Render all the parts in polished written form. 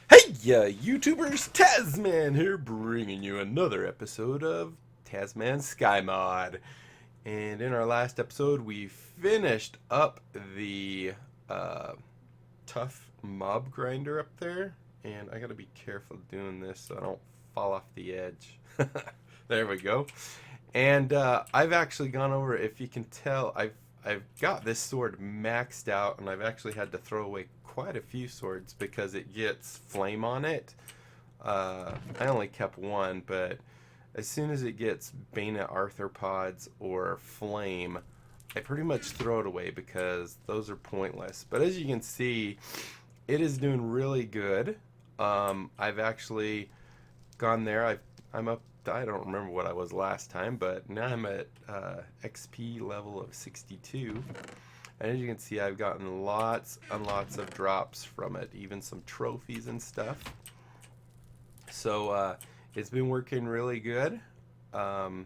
Hey, YouTubers, Tasman here, bringing you another episode of Tasman SkyMod. And in our last episode, we finished up the tough mob grinder up there. And I gotta be careful doing this so I don't fall off the edge. There we go. And I've actually gone over, if you can tell, I've got this sword maxed out, and I've actually had to throw away quite a few swords because it gets flame on it. I only kept one, but as soon as it gets bayonet arthropods or flame, I pretty much throw it away because those are pointless. But as you can see, it is doing really good. I've actually gone there. I'm up. I don't remember what I was last time, but now I'm at XP level of 62. And as you can see, I've gotten lots and lots of drops from it, even some trophies and stuff. So it's been working really good. I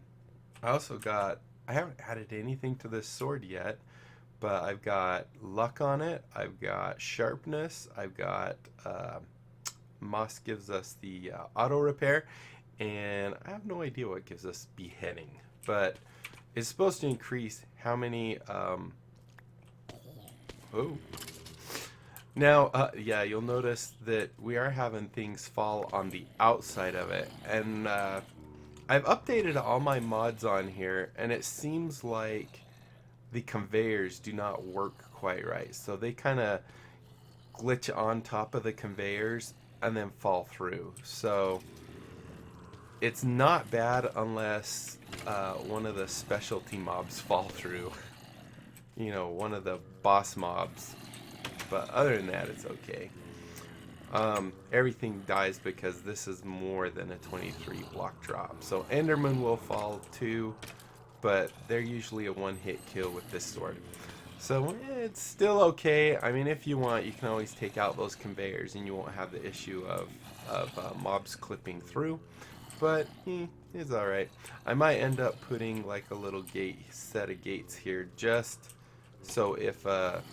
haven't added anything to this sword yet, but I've got luck on it. I've got sharpness. I've got moss gives us the auto repair. And I have no idea what gives us beheading, but it's supposed to increase how many, oh. Now, yeah, you'll notice that we are having things fall on the outside of it, and I've updated all my mods on here, and it seems like the conveyors do not work quite right, so they kind of glitch on top of the conveyors and then fall through. So it's not bad unless one of the specialty mobs fall through. You know, one of the boss mobs. But other than that, it's okay. Everything dies because this is more than a 23 block drop. So Enderman will fall too, but they're usually a one-hit kill with this sword. So it's still okay. I mean, if you want, you can always take out those conveyors and you won't have the issue of mobs clipping through. But it's alright. I might end up putting like a little set of gates here, just so if a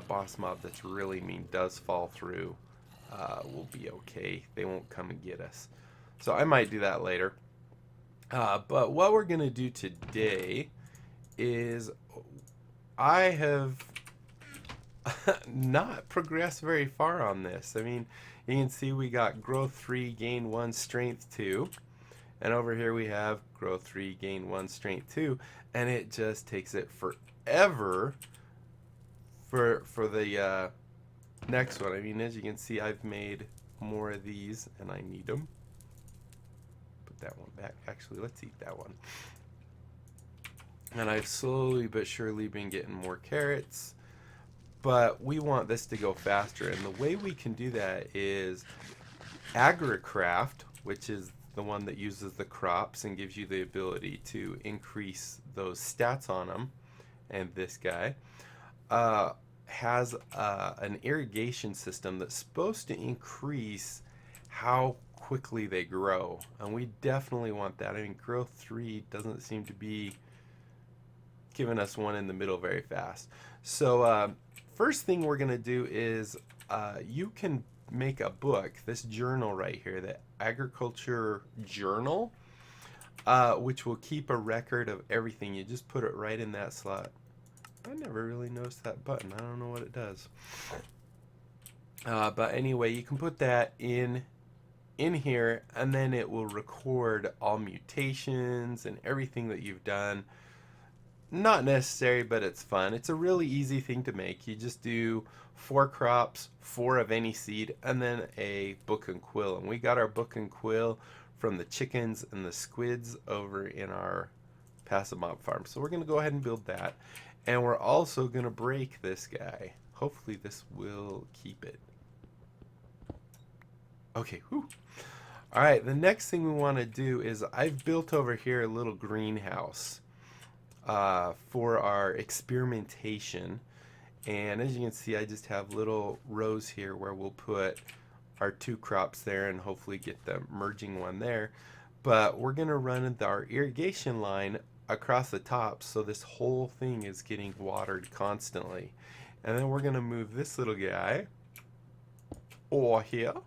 boss mob that's really mean does fall through, we'll be okay. They won't come and get us. So I might do that later. But what we're going to do today is I have not progressed very far on this. I mean, you can see we got growth 3, gain 1, strength 2. And over here we have growth 3, gain 1, strength 2. And it just takes it forever for the next one. I mean, as you can see, I've made more of these and I need them. Put that one back. Actually, let's eat that one. And I've slowly but surely been getting more carrots. But we want this to go faster, and the way we can do that is AgriCraft, which is the one that uses the crops and gives you the ability to increase those stats on them, and this guy has an irrigation system that's supposed to increase how quickly they grow, and we definitely want that. I mean, growth 3 doesn't seem to be giving us one in the middle very fast. So first thing we're going to do is you can make a book, this journal right here, the Agriculture Journal, which will keep a record of everything. You just put it right in that slot. I never really noticed that button. I don't know what it does. But anyway, you can put that in here, and then it will record all mutations and everything that you've done. Not necessary, but it's fun. It's a really easy thing to make. You just do 4 crops, 4 of any seed, and then a book and quill. And we got our book and quill from the chickens and the squids over in our passive mob farm. So we're going to go ahead and build that. And we're also going to break this guy. Hopefully this will keep it. Okay, whew. Alright, the next thing we want to do is I've built over here a little greenhouse for our experimentation, and as you can see, I just have little rows here where we'll put our 2 crops there and hopefully get the merging one there. But we're gonna run our irrigation line across the top, so this whole thing is getting watered constantly. And then we're gonna move this little guy ore here. And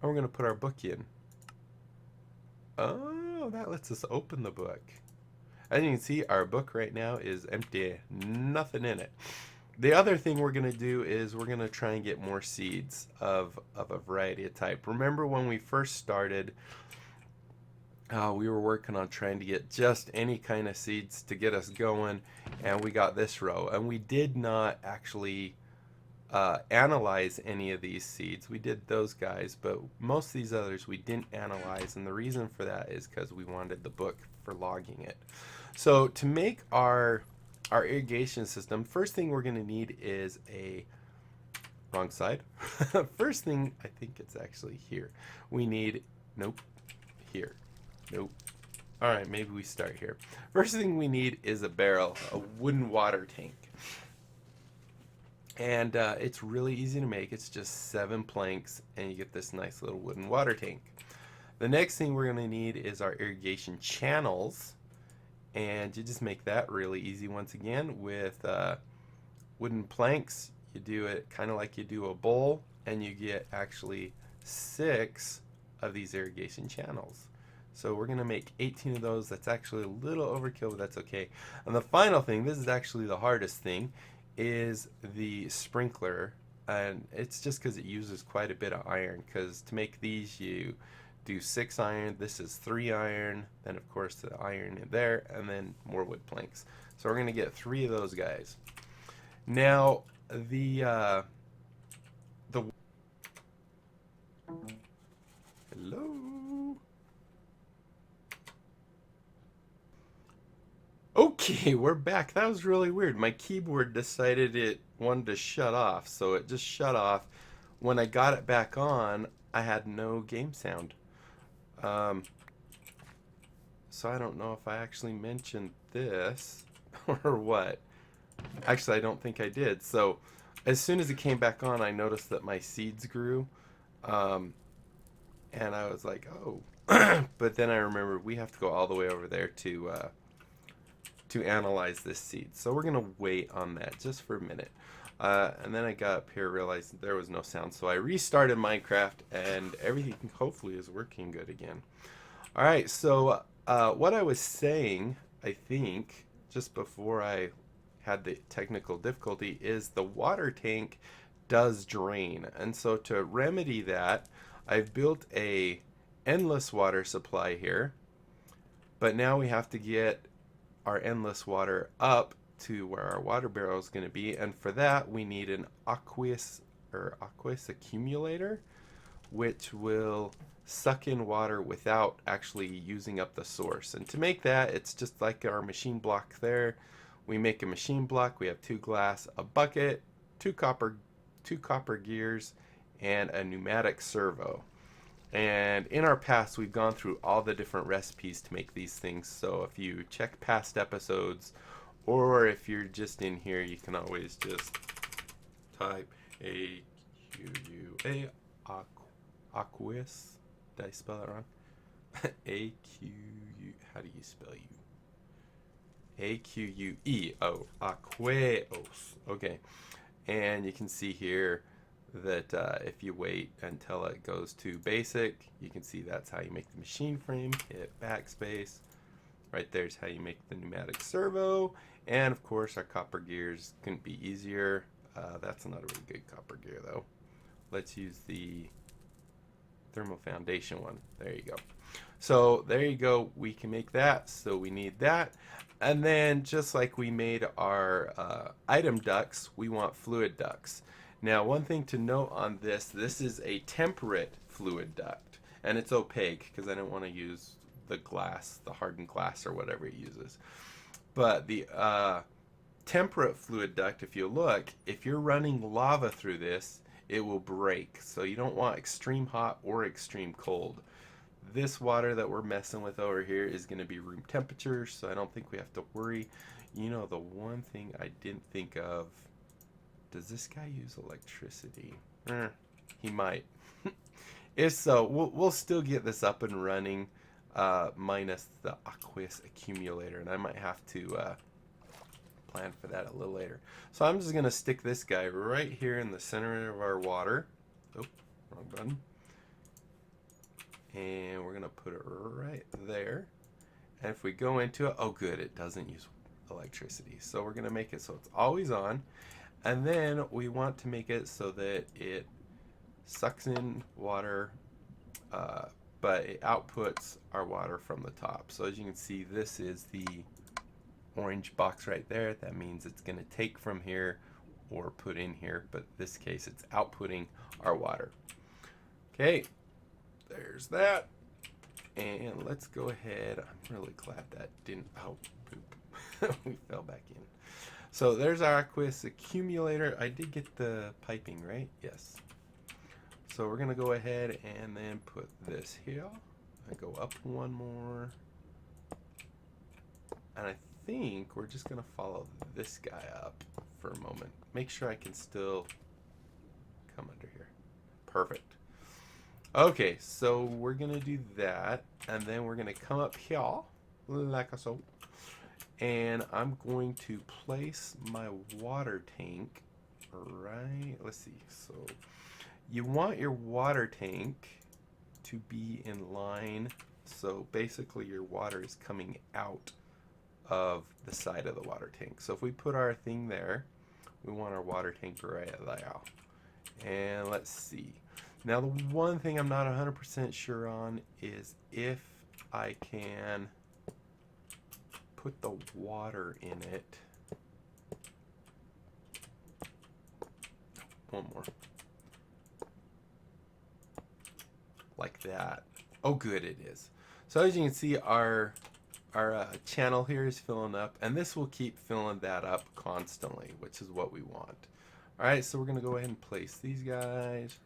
we're going to put our book in. Oh, that lets us open the book. As you can see, our book right now is empty. Nothing in it. The other thing we're going to do is we're going to try and get more seeds of a variety of type. Remember when we first started, we were working on trying to get just any kind of seeds to get us going, and we got this row. And we did not actually analyze any of these seeds. We did those guys, but most of these others we didn't analyze, and the reason for that is because we wanted the book for logging it. So to make our irrigation system, first thing we're going to need is a wrong side. First thing, I think it's actually here. We need, nope, here. Nope. All right, maybe we start here. First thing we need is a barrel, a wooden water tank. And it's really easy to make. It's just 7 planks, and you get this nice little wooden water tank. The next thing we're going to need is our irrigation channels. And you just make that really easy once again with wooden planks. You do it kind of like you do a bowl, and you get actually 6 of these irrigation channels. So we're going to make 18 of those. That's actually a little overkill, but that's okay. And the final thing, this is actually the hardest thing, is the sprinkler. And it's just because it uses quite a bit of iron, because to make these you do 6 iron, this is 3 iron, then of course the iron in there, and then more wood planks. So we're going to get 3 of those guys. Now hello. Okay, we're back. That was really weird. My keyboard decided it wanted to shut off, so it just shut off. When I got it back on, I had no game sound. So I don't know if I actually mentioned this or what. Actually, I don't think I did. So as soon as it came back on, I noticed that my seeds grew. And I was like, oh. But then I remembered we have to go all the way over there to analyze this seed. So we're going to wait on that just for a minute. And then I got up here, realized that there was no sound. So I restarted Minecraft, and everything hopefully is working good again. All right, so what I was saying, I think, just before I had the technical difficulty, is the water tank does drain. And so to remedy that, I've built a endless water supply here. But now we have to get our endless water up to where our water barrel is going to be, and for that we need an aqueous accumulator, which will suck in water without actually using up the source. And to make that, it's just like our machine block there. We make a machine block. We have 2 glass, a bucket, 2 copper gears, and a pneumatic servo. And in our past, we've gone through all the different recipes to make these things. So if you check past episodes, or if you're just in here, you can always just type A-Q-U-A, aqueous. Did I spell that wrong? A-Q-U, how do you spell you? A-Q-U-E-O, aqueous. Okay, and you can see here that if you wait until it goes to basic, you can see that's how you make the machine frame. Hit backspace. Right there's how you make the pneumatic servo. And of course our copper gears couldn't be easier. That's not a really good copper gear though. Let's use the thermal foundation one. There you go. So there you go. We can make that. So we need that. And then just like we made our item ducts, we want fluid ducts. Now one thing to note on this is a temperate fluid duct. And it's opaque because I don't want to use the glass, the hardened glass or whatever it uses. But the temperate fluid duct, if you look, if you're running lava through this, it will break. So you don't want extreme hot or extreme cold. This water that we're messing with over here is going to be room temperature, so I don't think we have to worry. You know, the one thing I didn't think of, does this guy use electricity? He might. If so, we'll still get this up and running, minus the aqueous accumulator, and I might have to plan for that a little later. So I'm just going to stick this guy right here in the center of our water. Oh, wrong button. And we're gonna put it right there. And if we go into it, oh good, it doesn't use electricity. So we're gonna make it so it's always on. And then we want to make it so that it sucks in water, but it outputs our water from the top. So as you can see, this is the orange box right there. That means it's gonna take from here or put in here, but in this case it's outputting our water. Okay, there's that. And let's go ahead. I'm really glad that didn't, oh, poop. We fell back in. So there's our Aqueous accumulator. I did get the piping, right? Yes. So we're gonna go ahead and then put this here. I go up one more. And I think we're just gonna follow this guy up for a moment. Make sure I can still come under here. Perfect. Okay, so we're gonna do that, and then we're gonna come up here like so, and I'm going to place my water tank right, let's see, so you want your water tank to be in line, so basically your water is coming out of the side of the water tank. So if we put our thing there, we want our water tank right there. And let's see. Now the one thing I'm not 100% sure on is if I can put the water in it. One more. Like that. Oh good, it is. So as you can see, our channel here is filling up, and this will keep filling that up constantly, which is what we want. Alright, so we're going to go ahead and place these guys.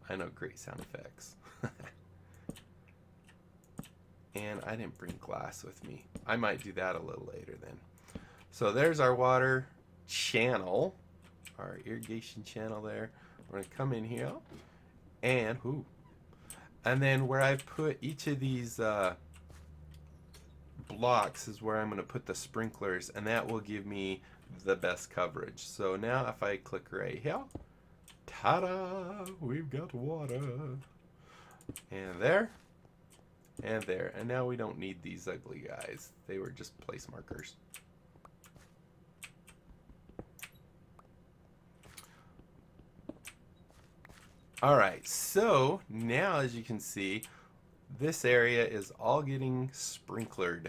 I know, great sound effects. And I didn't bring glass with me. I might do that a little later then. So there's our water channel, our irrigation channel there. We're going to come in here. And, and then where I put each of these blocks is where I'm going to put the sprinklers, and that will give me the best coverage. So now if I click right here, ta-da, we've got water. And there, and there. And now we don't need these ugly guys. They were just place markers. Alright, so now as you can see, this area is all getting sprinklered,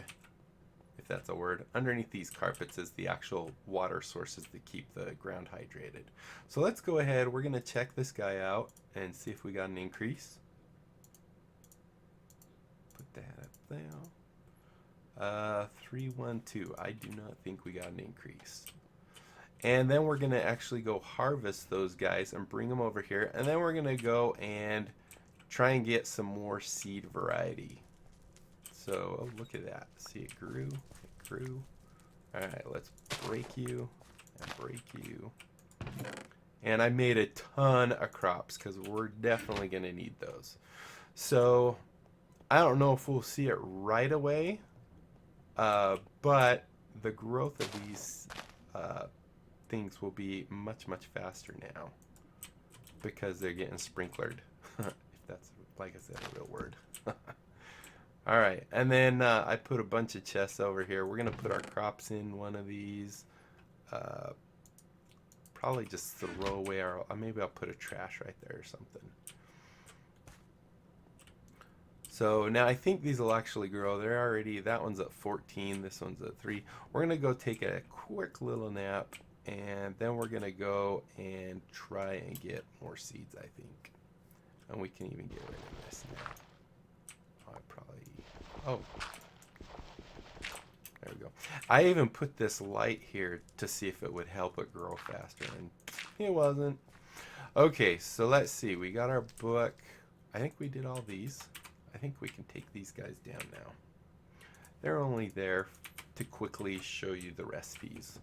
if that's a word. Underneath these carpets is the actual water sources that keep the ground hydrated. So let's go ahead, we're going to check this guy out and see if we got an increase. Put that up there. 312. I do not think we got an increase. And then we're going to actually go harvest those guys and bring them over here. And then we're going to go and try and get some more seed variety. So, oh, look at that. See, it grew. It grew. All right, let's break you and break you. And I made a ton of crops because we're definitely going to need those. So, I don't know if we'll see it right away, but the growth of these things will be much, much faster now because they're getting sprinklered. If that's, like I said, a real word. All right, and then I put a bunch of chests over here. We're gonna put our crops in one of these. Probably just throw away our, maybe I'll put a trash right there or something. So now I think these will actually grow. They're already, that one's at 14, this one's at 3. We're gonna go take a quick little nap, and then we're gonna go and try and get more seeds, I think. And we can even get rid of this now. Oh, there we go. I even put this light here to see if it would help it grow faster, and it wasn't. Okay, so let's see. We got our book. I think we did all these. I think we can take these guys down now. They're only there to quickly show you the recipes.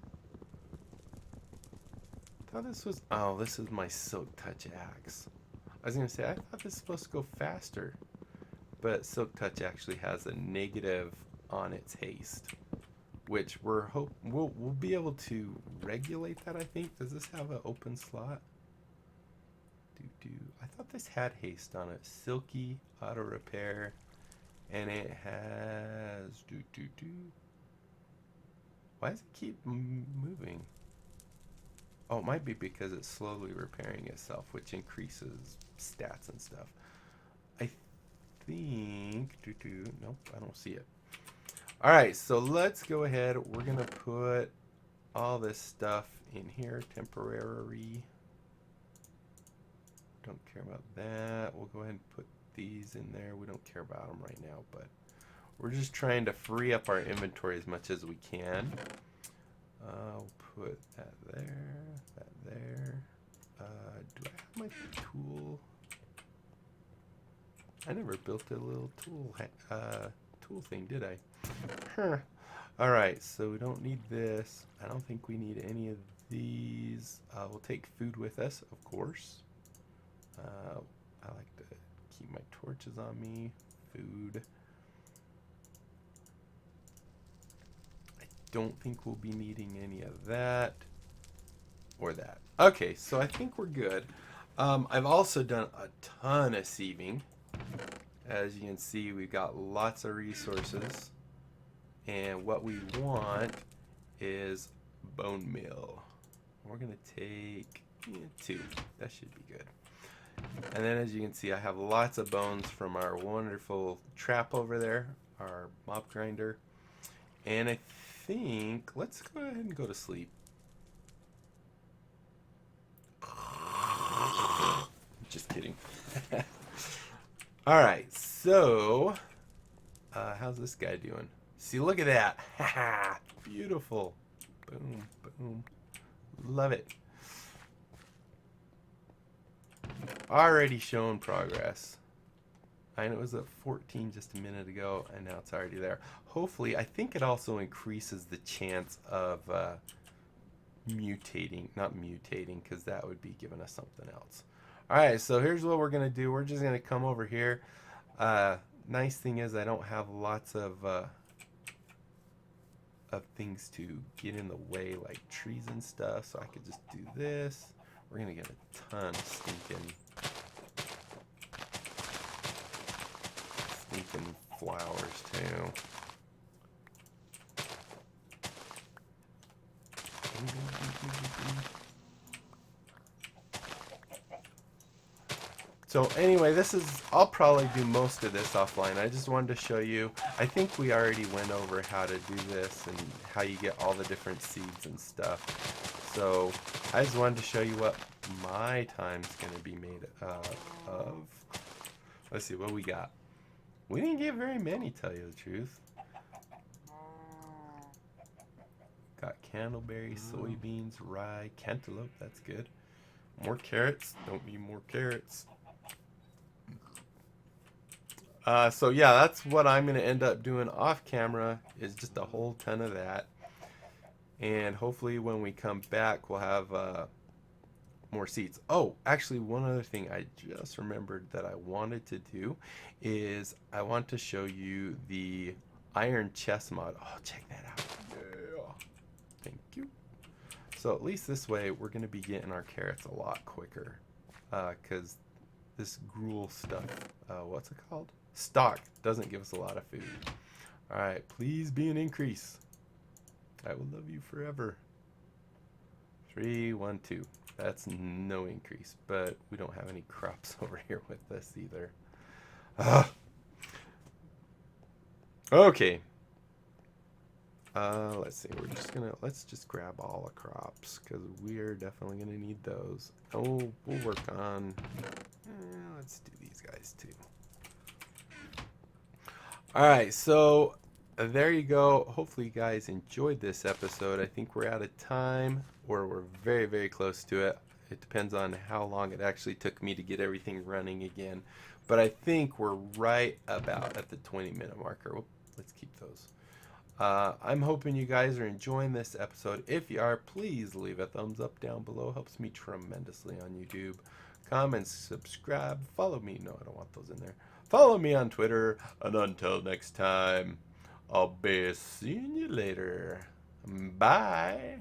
I thought this was, oh, this is my Silk Touch axe. I was going to say, I thought this was supposed to go faster. But Silk Touch actually has a negative on its haste, which we'll be able to regulate that, I think. Does this have an open slot? I thought this had haste on it. Silky, auto repair, and it has Why does it keep moving? Oh, it might be because it's slowly repairing itself, which increases stats and stuff. I think nope, I don't see it. All right, so let's go ahead. We're gonna put all this stuff in here. Temporary. Don't care about that. We'll go ahead and put these in there. We don't care about them right now, but we're just trying to free up our inventory as much as we can. I'll put that there, that there. Do I have my tool? I never built a little tool thing, did I? Huh. All right, so we don't need this. I don't think we need any of these. We'll take food with us, of course. I like to keep my torches on me. Food. I don't think we'll be needing any of that or that. Okay, so I think we're good. I've also done a ton of sieving. As you can see, we've got lots of resources. And what we want is bone meal. We're going to take 2. That should be good. And then as you can see, I have lots of bones from our wonderful trap over there, our mob grinder. And I think, let's go ahead and go to sleep. Just kidding. Alright, so, how's this guy doing? See, look at that. Haha, beautiful. Boom, boom. Love it. Already showing progress. I know it was at 14 just a minute ago, and now it's already there. Hopefully, I think it also increases the chance of mutating, not mutating, because that would be giving us something else. Alright, so here's what we're going to do. We're just going to come over here. Nice thing is I don't have lots of things to get in the way, like trees and stuff, so I could just do this. We're going to get a ton of stinking flowers too. So anyway, I'll probably do most of this offline. I just wanted to show you. I think we already went over how to do this and how you get all the different seeds and stuff. So I just wanted to show you what my time's going to be made of. Let's see what we got. We didn't get very many, tell you the truth. Got candleberry, soybeans, rye, cantaloupe. That's good. More carrots. Don't need more carrots. So yeah, that's what I'm going to end up doing off camera, is just a whole ton of that. And hopefully when we come back, we'll have more seeds. Oh, actually, one other thing I just remembered that I wanted to do is I want to show you the IronChest mod. Oh, check that out. Yeah. Thank you. So at least this way, we're going to be getting our carrots a lot quicker. Because this gruel stuff, what's it called? Stock doesn't give us a lot of food. Alright, please be an increase. I will love you forever. 3, 1, 2. That's no increase, but we don't have any crops over here with this either. Okay. Let's see. Let's just grab all the crops because we're definitely gonna need those. Oh, we'll work on. Let's do these guys too. All right, so there you go. Hopefully you guys enjoyed this episode. I think we're out of time, or we're very, very close to it. It depends on how long it actually took me to get everything running again. But I think we're right about at the 20-minute marker. Whoop, let's keep those. I'm hoping you guys are enjoying this episode. If you are, please leave a thumbs up down below. Helps me tremendously on YouTube. Comment, subscribe, follow me. No, I don't want those in there. Follow me on Twitter. And until next time, I'll be seeing you later. Bye.